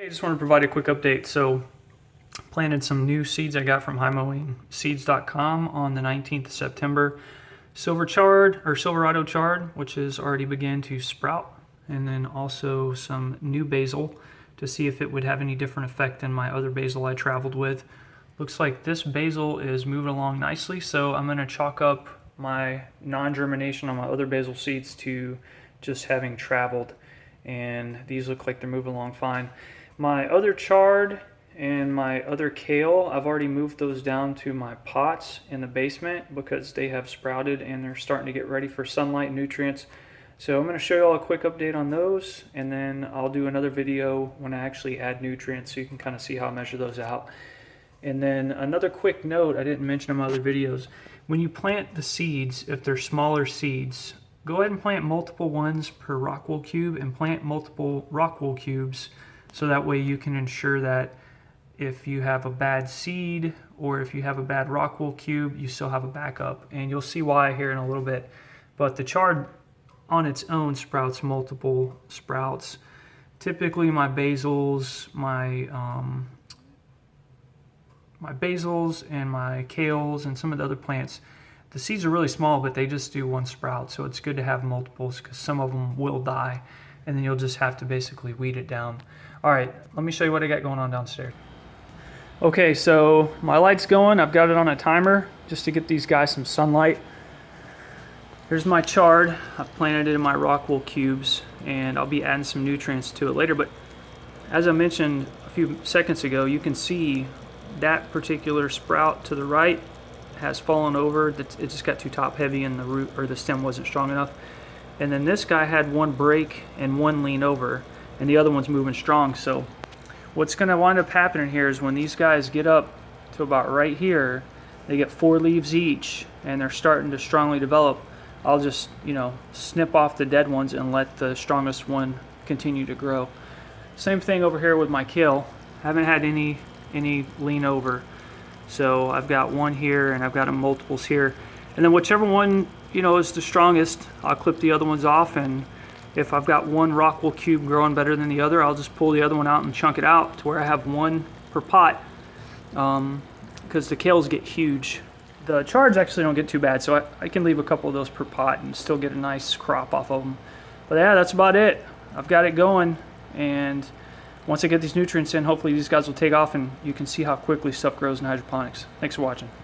I just want to provide a quick update. So planted some new seeds I got from highmowingseeds.com on the 19th of September. Silverado chard, which has already began to sprout, and then also some new basil to see if it would have any different effect than my other basil I traveled with. Looks like this basil is moving along nicely, so I'm going to chalk up my non-germination on my other basil seeds to just having traveled, and these look like they're moving along fine. My other chard and my other kale, I've already moved those down to my pots in the basement because they have sprouted and they're starting to get ready for sunlight and nutrients. So I'm going to show you all a quick update on those, and then I'll do another video when I actually add nutrients so you can kind of see how I measure those out. And then another quick note I didn't mention in my other videos: when you plant the seeds, if they're smaller seeds, go ahead and plant multiple ones per rock wool cube and plant multiple rock wool cubes, so that way you can ensure that if you have a bad seed or if you have a bad rock wool cube, you still have a backup. And you'll see why here in a little bit. But the chard on its own sprouts multiple sprouts. Typically my basils, my basils and my kales and some of the other plants, the seeds are really small, but they just do one sprout. So it's good to have multiples because some of them will die, and then you'll just have to basically weed it down. All right, let me show you what I got going on downstairs. Okay, so my light's going. I've got it on a timer just to get these guys some sunlight. Here's my chard. I've planted it in my rock wool cubes, and I'll be adding some nutrients to it later. But as I mentioned a few seconds ago, you can see that particular sprout to the right has fallen over. It just got too top heavy and the root or the stem wasn't strong enough. And then this guy had one break and one lean over, and the other one's moving strong. So what's going to wind up happening here is when these guys get up to about right here, they get 4 leaves each and they're starting to strongly develop, I'll just, snip off the dead ones and let the strongest one continue to grow. Same thing over here with my kale. Haven't had any lean over. So I've got one here and I've got multiples here. And then whichever one, is the strongest, I'll clip the other ones off, and if I've got one rock wool cube growing better than the other, I'll just pull the other one out and chunk it out to where I have one per pot, because the kales get huge. The chards actually don't get too bad, so I can leave a couple of those per pot and still get a nice crop off of them. But yeah, that's about it. I've got it going, and once I get these nutrients in, hopefully these guys will take off and you can see how quickly stuff grows in hydroponics. Thanks for watching.